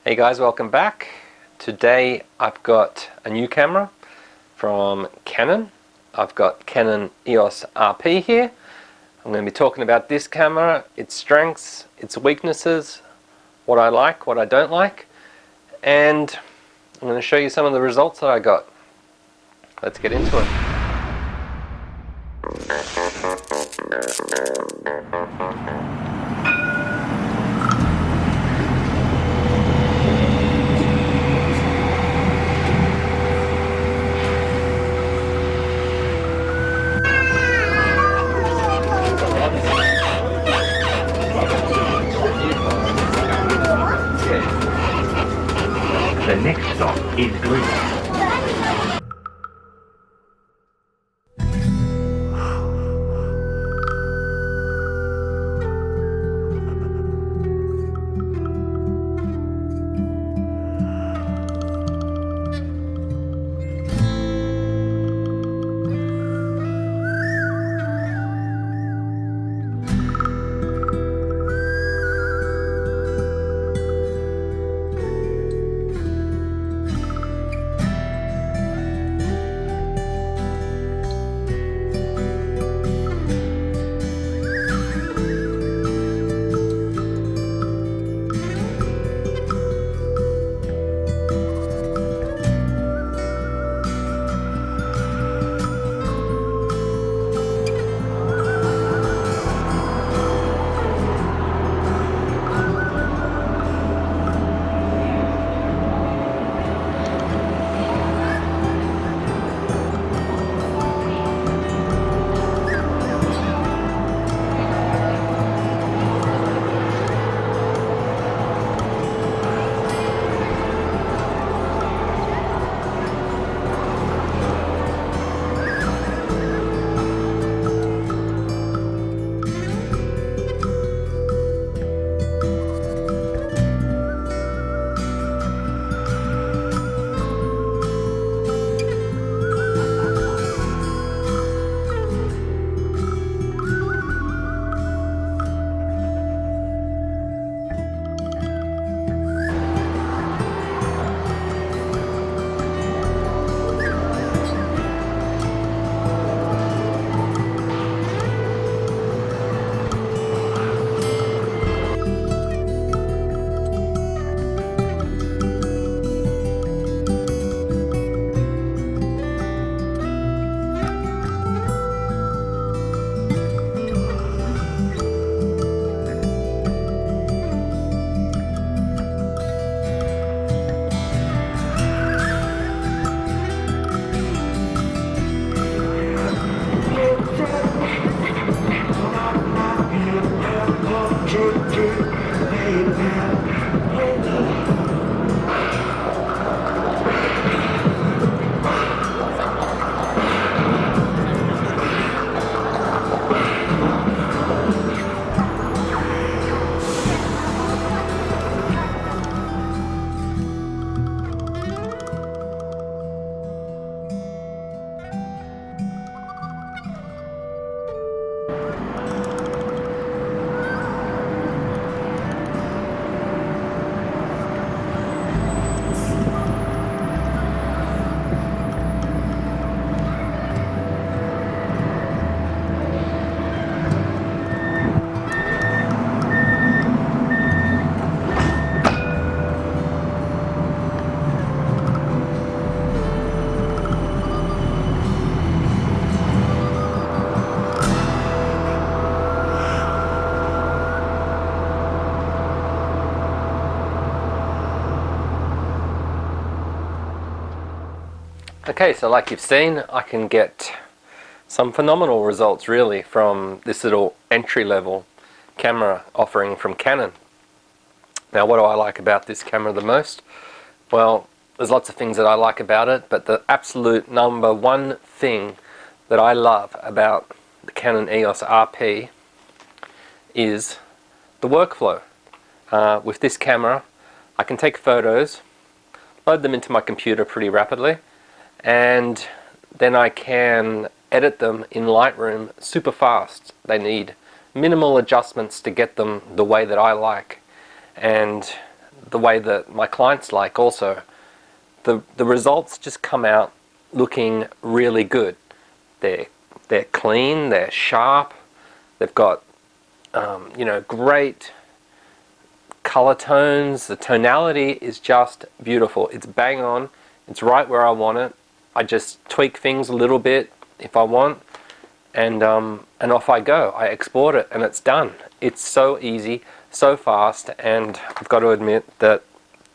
Hey guys, welcome back. Today I've got a new camera from Canon. I've got Canon EOS RP here. I'm going to be talking about this camera, its strengths, its weaknesses, what I like, what I don't like, and I'm going to show you some of the results that I got. Let's get into it. The next stop is Greece. Okay, so like you've seen, I can get some phenomenal results really from this little entry-level camera offering from Canon. Now, what do I like about this camera the most? Well, there's lots of things that I like about it, but the absolute number one thing that I love about the Canon EOS RP is the workflow. With this camera, I can take photos, load them into my computer pretty rapidly, and then I can edit them in Lightroom super fast. They need minimal adjustments to get them the way that I like, and the way that my clients like also. The results just come out looking really good. They're clean, they're sharp, they've got you know, great color tones. The tonality is just beautiful. It's bang on. It's right where I want it. I just tweak things a little bit if I want, and off I go. I export it and it's done. It's so easy, so fast, and I've got to admit that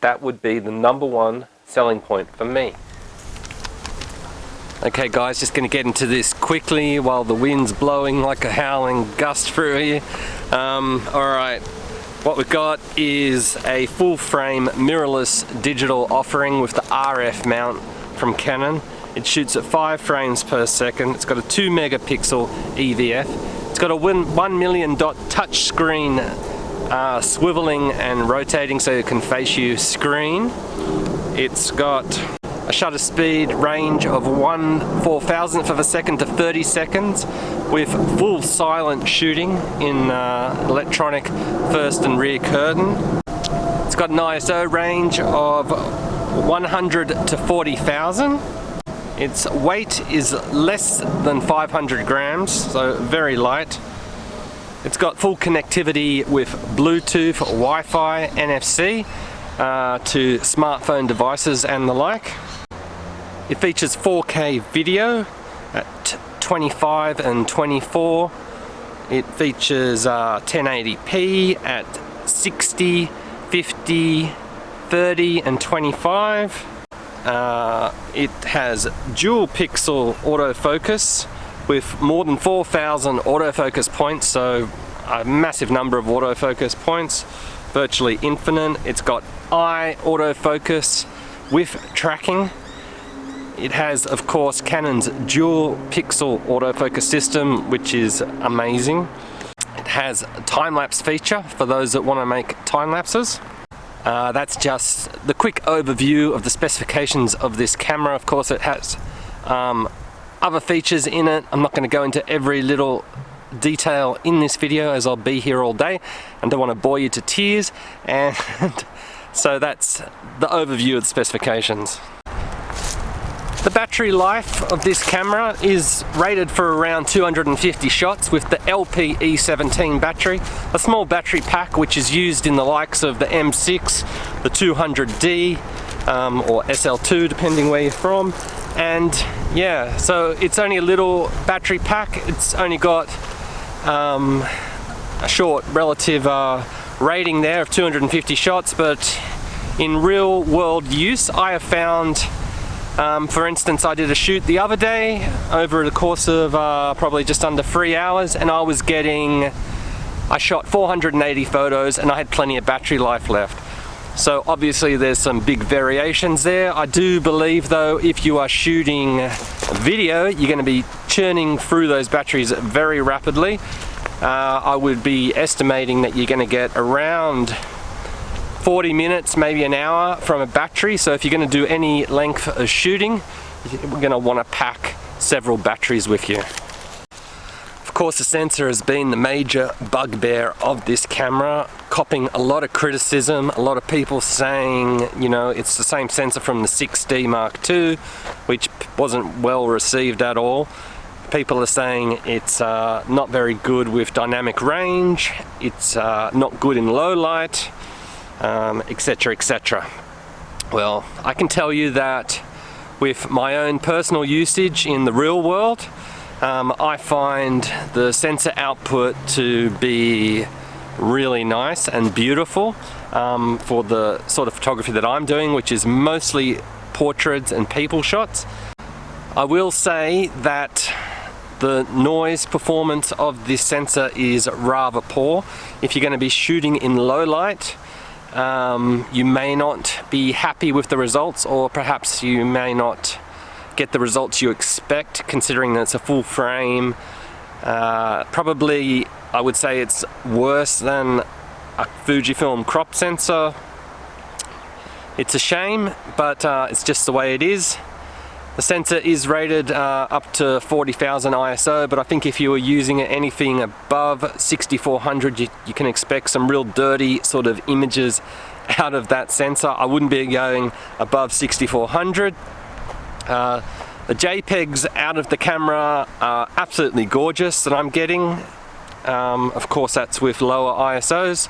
that would be the #1 selling point for me. Okay guys, just going to get into this quickly while the wind's blowing like a howling gust through here. Alright, what we've got is a full frame mirrorless digital offering with the RF mount from Canon. It shoots at 5 frames per second. It's got a 2 megapixel EVF. It's got a 1 million dot touch screen, swiveling and rotating so it can face you screen. It's got a shutter speed range of 1/4000th of a second to 30 seconds with full silent shooting in electronic first and rear curtain. It's got an ISO range of 100 to 40,000. Its weight is less than 500 grams, so very light. It's got full connectivity with Bluetooth, Wi-Fi, NFC to smartphone devices and the like. It features 4K video at 25 and 24. It features 1080p at 60, 50, 30 and 25. It has dual pixel autofocus with more than 4,000 autofocus points, so a massive number of autofocus points, virtually infinite. It's got eye autofocus with tracking. It has, of course, Canon's dual pixel autofocus system, which is amazing. It has a time-lapse feature for those that want to make time lapses. That's just the quick overview of the specifications of this camera. Of course, it has other features in it. I'm not going to go into every little detail in this video as I'll be here all day and don't want to bore you to tears, and so that's the overview of the specifications. The battery life of this camera is rated for around 250 shots with the LP E17 battery, a small battery pack which is used in the likes of the M6, the 200D or SL2 depending where you're from. And yeah, so it's only a little battery pack. It's only got a short relative rating there of 250 shots, but in real world use I have found, for instance, I did a shoot the other day over the course of probably just under 3 hours, and I shot 480 photos and I had plenty of battery life left. So obviously there's some big variations there. I do believe though, if you are shooting video, you're going to be churning through those batteries very rapidly. I would be estimating that you're going to get around 40 minutes, maybe an hour from a battery. So if you're going to do any length of shooting, you're going to want to pack several batteries with you. Of course, the sensor has been the major bugbear of this camera, copping a lot of criticism. A lot of people saying, you know, it's the same sensor from the 6D Mark II, which wasn't well received at all. People are saying it's not very good with dynamic range, it's not good in low light, etc, etc. Well, I can tell you that with my own personal usage in the real world, I find the sensor output to be really nice and beautiful for the sort of photography that I'm doing, which is mostly portraits and people shots. I will say that the noise performance of this sensor is rather poor. If you're going to be shooting in low light, you may not be happy with the results, or perhaps you may not get the results you expect, considering that it's a full frame. Probably I would say it's worse than a Fujifilm crop sensor. It's a shame, but it's just the way it is. The sensor is rated up to 40,000 ISO, but I think if you were using it anything above 6400, you can expect some real dirty sort of images out of that sensor. I wouldn't be going above 6400. The JPEGs out of the camera are absolutely gorgeous that I'm getting. Of course, that's with lower ISOs,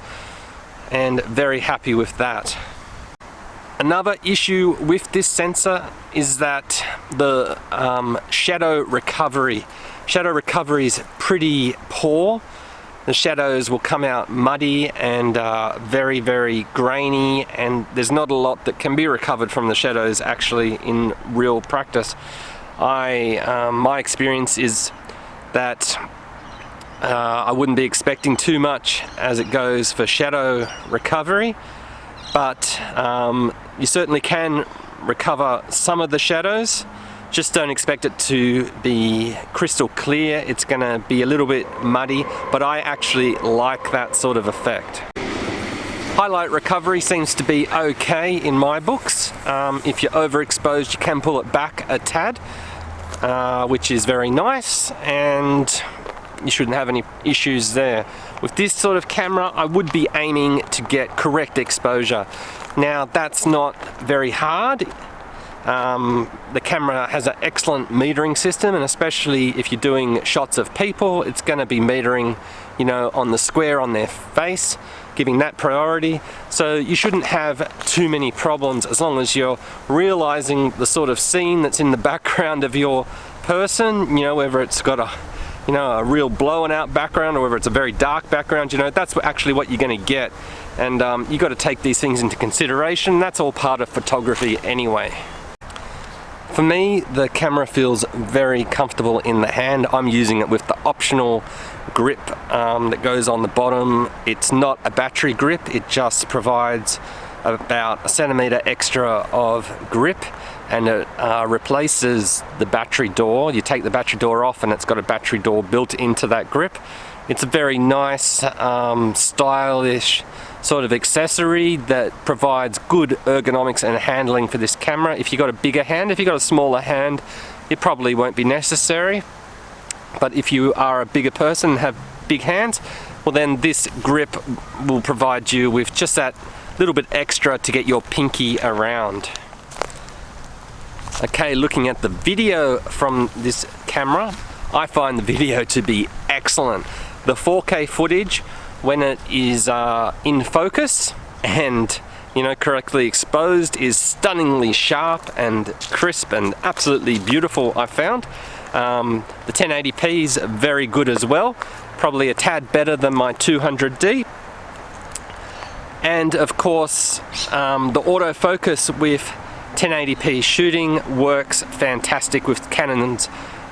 and very happy with that. Another issue with this sensor is that the shadow recovery is pretty poor. The shadows will come out muddy and very, very grainy, and there's not a lot that can be recovered from the shadows actually in real practice. My experience is that I wouldn't be expecting too much as it goes for shadow recovery, but you certainly can recover some of the shadows. Just don't expect it to be crystal clear. It's going to be a little bit muddy, but I actually like that sort of effect. Highlight recovery seems to be okay in my books. If you're overexposed, you can pull it back a tad, which is very nice, and you shouldn't have any issues there. With this sort of camera, I would be aiming to get correct exposure. Now, that's not very hard. The camera has an excellent metering system, and especially if you're doing shots of people, it's going to be metering, you know, on the square on their face, giving that priority. So you shouldn't have too many problems as long as you're realizing the sort of scene that's in the background of your person, you know, whether it's got a real blown out background or whether it's a very dark background, you know, that's actually what you're going to get. And you got to take these things into consideration. That's all part of photography anyway. For me, the camera feels very comfortable in the hand. I'm using it with the optional grip that goes on the bottom. It's not a battery grip, it just provides about 1 centimeter extra of grip, and it replaces the battery door. You take the battery door off and it's got a battery door built into that grip. It's a very nice, stylish sort of accessory that provides good ergonomics and handling for this camera. If you've got a bigger hand, if you've got a smaller hand, it probably won't be necessary. But if you are a bigger person and have big hands, well then this grip will provide you with just that little bit extra to get your pinky around. Okay, looking at the video from this camera, I find the video to be excellent. The 4K footage, when it is in focus and, you know, correctly exposed, is stunningly sharp and crisp and absolutely beautiful, I found. The 1080p is very good as well, probably a tad better than my 200D. And of course, the autofocus with 1080p shooting works fantastic with Canon's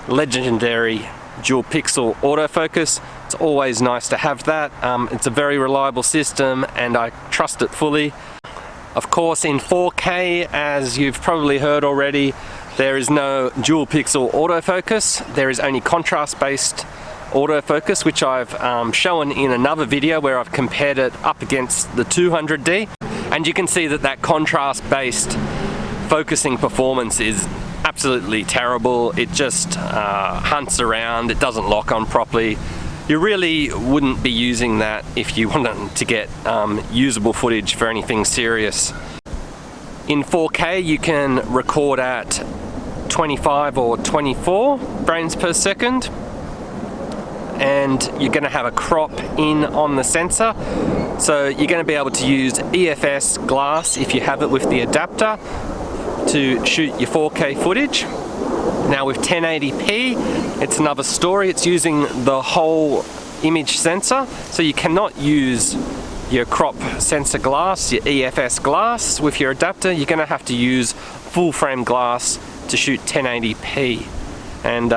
legendary dual pixel autofocus. It's always nice to have that. It's a very reliable system and I trust it fully. Of course, in 4K, as you've probably heard already, there is no dual pixel autofocus. There is only contrast-based autofocus, which I've shown in another video where I've compared it up against the 200D. And you can see that that contrast-based focusing performance is absolutely terrible. It just hunts around, it doesn't lock on properly. You really wouldn't be using that if you wanted to get usable footage for anything serious. In 4K you can record at 25 or 24 frames per second, and you're going to have a crop in on the sensor, so you're going to be able to use EFS glass if you have it with the adapter to shoot your 4K footage. Now with 1080p, it's another story. It's using the whole image sensor, so you cannot use your crop sensor glass, your EFS glass with your adapter. You're going to have to use full frame glass to shoot 1080p. And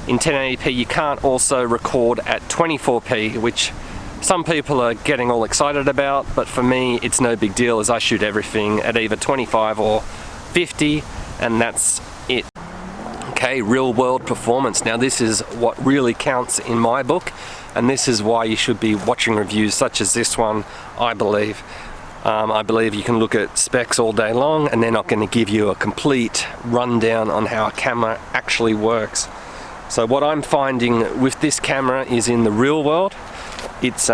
in 1080p you can't also record at 24p, which some people are getting all excited about, but for me it's no big deal, as I shoot everything at either 25 or 50, and that's it. Okay, real world performance. Now this is what really counts in my book, and this is why you should be watching reviews such as this one, I believe. I believe you can look at specs all day long and they're not going to give you a complete rundown on how a camera actually works. So what I'm finding with this camera is, in the real world, It's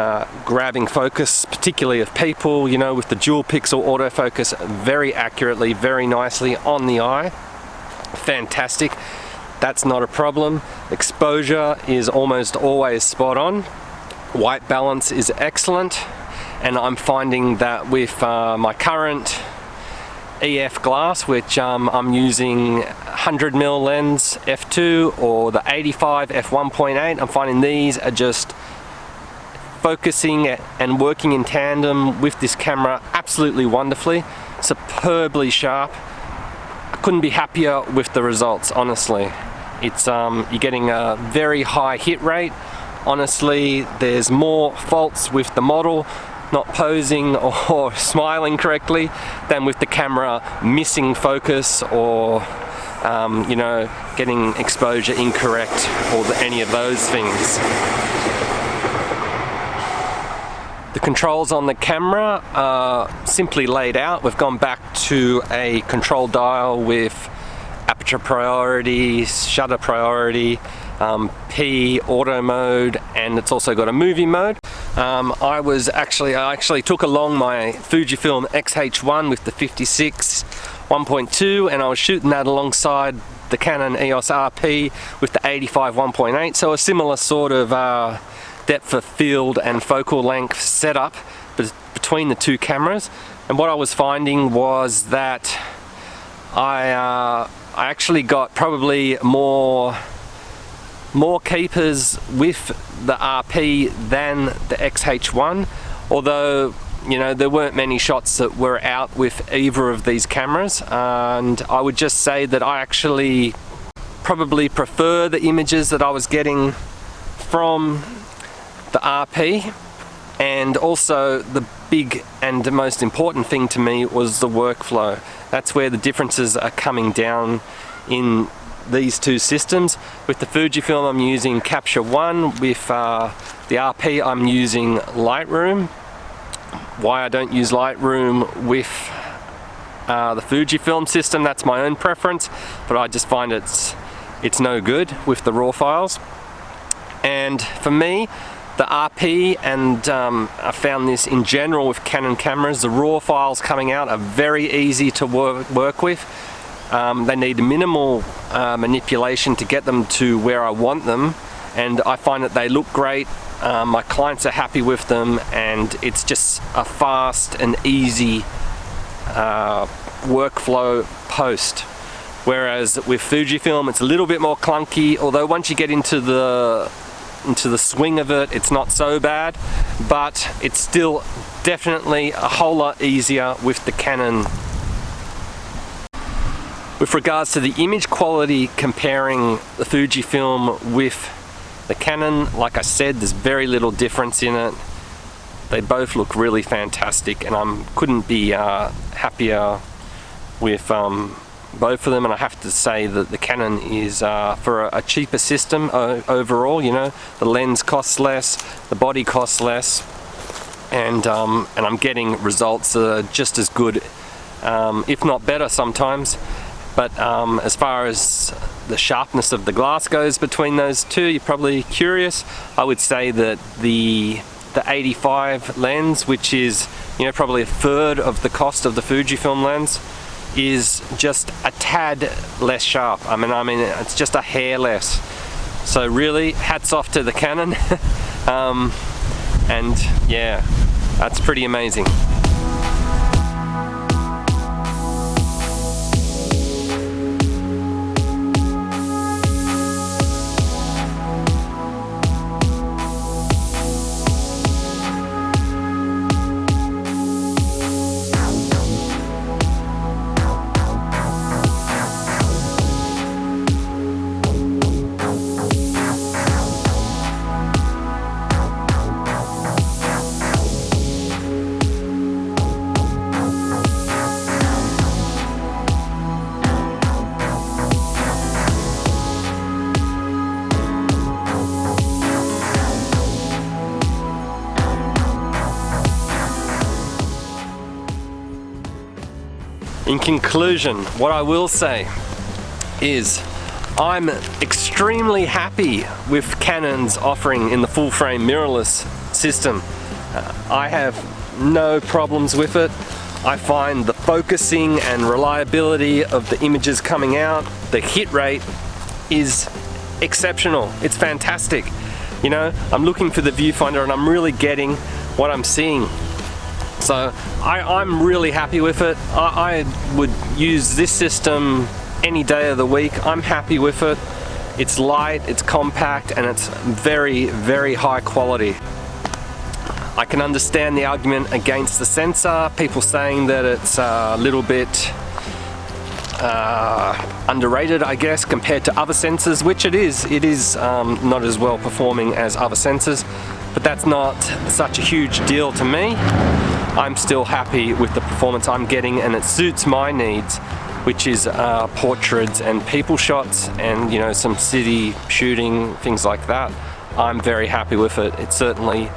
grabbing focus, particularly of people, you know, with the dual pixel autofocus very accurately, very nicely on the eye. Fantastic. That's not a problem. Exposure is almost always spot on. White balance is excellent. And I'm finding that with my current EF glass, which I'm using 100mm lens f2 or the 85 f1.8, I'm finding these are just focusing and working in tandem with this camera absolutely wonderfully, superbly sharp. I couldn't be happier with the results, honestly. It's you're getting a very high hit rate. Honestly, there's more faults with the model not posing or smiling correctly than with the camera missing focus or you know, getting exposure incorrect or any of those things. The controls on the camera are simply laid out. We've gone back to a control dial with aperture priority, shutter priority, P, auto mode, and it's also got a movie mode. I actually took along my Fujifilm X-H1 with the 56 1.2, and I was shooting that alongside the Canon EOS RP with the 85 1.8, so a similar sort of depth of field and focal length setup between the two cameras. And what I was finding was that I actually got probably more keepers with the RP than the XH1, although, you know, there weren't many shots that were out with either of these cameras, and I would just say that I actually probably prefer the images that I was getting from the RP. And also the big and the most important thing to me was the workflow. That's where the differences are coming down in these two systems. With the Fujifilm I'm using Capture One, with the RP I'm using Lightroom. Why I don't use Lightroom with the Fujifilm system, that's my own preference, but I just find it's no good with the RAW files. And for me, the RP, and I found this in general with Canon cameras, the RAW files coming out are very easy to work with. They need minimal manipulation to get them to where I want them, and I find that they look great. My clients are happy with them, and it's just a fast and easy workflow post. Whereas with Fujifilm it's a little bit more clunky, although once you get into the swing of it, it's not so bad, but it's still definitely a whole lot easier with the Canon. With regards to the image quality, comparing the Fujifilm with the Canon, like I said, there's very little difference in it. They both look really fantastic, and I couldn't be happier with both of them. And I have to say that the Canon is for a cheaper system overall. You know, the lens costs less, the body costs less, and I'm getting results that are just as good, if not better sometimes. But as far as the sharpness of the glass goes between those two, you're probably curious. I would say that the 85 lens, which is, you know, probably a third of the cost of the Fujifilm lens, is just a tad less sharp. I mean it's just a hair less. So really, hats off to the Canon. And yeah, that's pretty amazing. In conclusion, what I will say is I'm extremely happy with Canon's offering in the full frame mirrorless system. I have no problems with it. I find the focusing and reliability of the images coming out, the hit rate is exceptional. It's fantastic. You know, I'm looking for the viewfinder and I'm really getting what I'm seeing. So I'm really happy with it. I would use this system any day of the week. I'm happy with it. It's light, it's compact, and it's very, very high quality. I can understand the argument against the sensor, people saying that it's a little bit underrated, I guess, compared to other sensors, which it is. It is not as well performing as other sensors, but that's not such a huge deal to me. I'm still happy with the performance I'm getting, and it suits my needs, which is portraits and people shots and, you know, some city shooting, things like that. I'm very happy with it. It certainly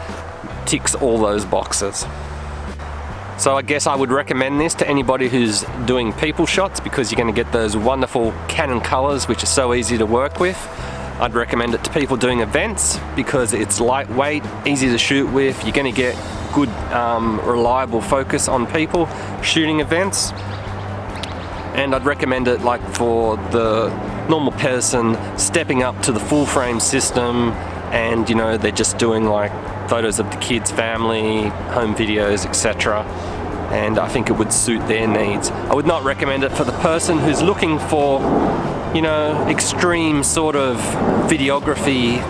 ticks all those boxes. So I guess I would recommend this to anybody who's doing people shots, because you're going to get those wonderful Canon colors, which are so easy to work with. I'd recommend it to people doing events because it's lightweight, easy to shoot with. You're going to get good, reliable focus on people shooting events. And I'd recommend it like for the normal person stepping up to the full frame system, and you know, they're just doing like photos of the kids, family, home videos, etc. And I think it would suit their needs. I would not recommend it for the person who's looking for, you know, extreme sort of videography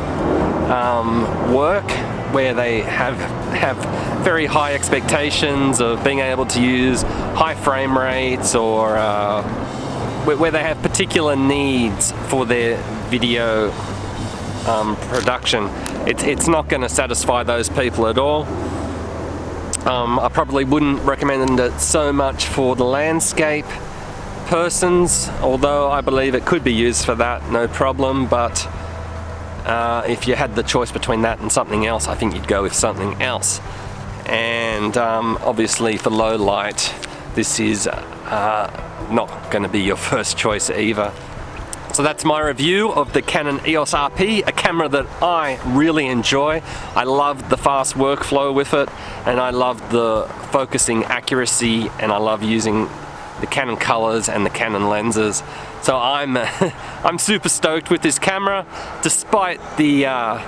work, where they have very high expectations of being able to use high frame rates, or where they have particular needs for their video production. It's not going to satisfy those people at all. I probably wouldn't recommend it so much for the landscape persons, although I believe it could be used for that, no problem. But if you had the choice between that and something else, I think you'd go with something else. And obviously for low light, this is not going to be your first choice either. So that's my review of the Canon EOS RP, a camera that I really enjoy. I love the fast workflow with it, and I love the focusing accuracy, and I love using the Canon colors and the Canon lenses. So I'm super stoked with this camera. Despite the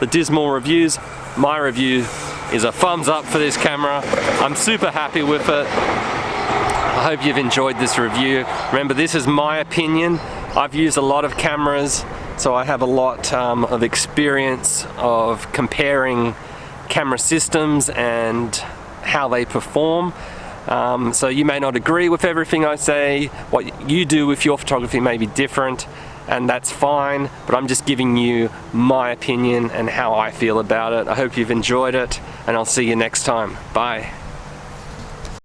dismal reviews, my review is a thumbs up for this camera. I'm super happy with it. I hope you've enjoyed this review. Remember, this is my opinion. I've used a lot of cameras, so I have a lot of experience of comparing camera systems and how they perform. So you may not agree with everything I say. What you do with your photography may be different, and that's fine, but I'm just giving you my opinion and how I feel about it. I hope you've enjoyed it, and I'll see you next time. Bye.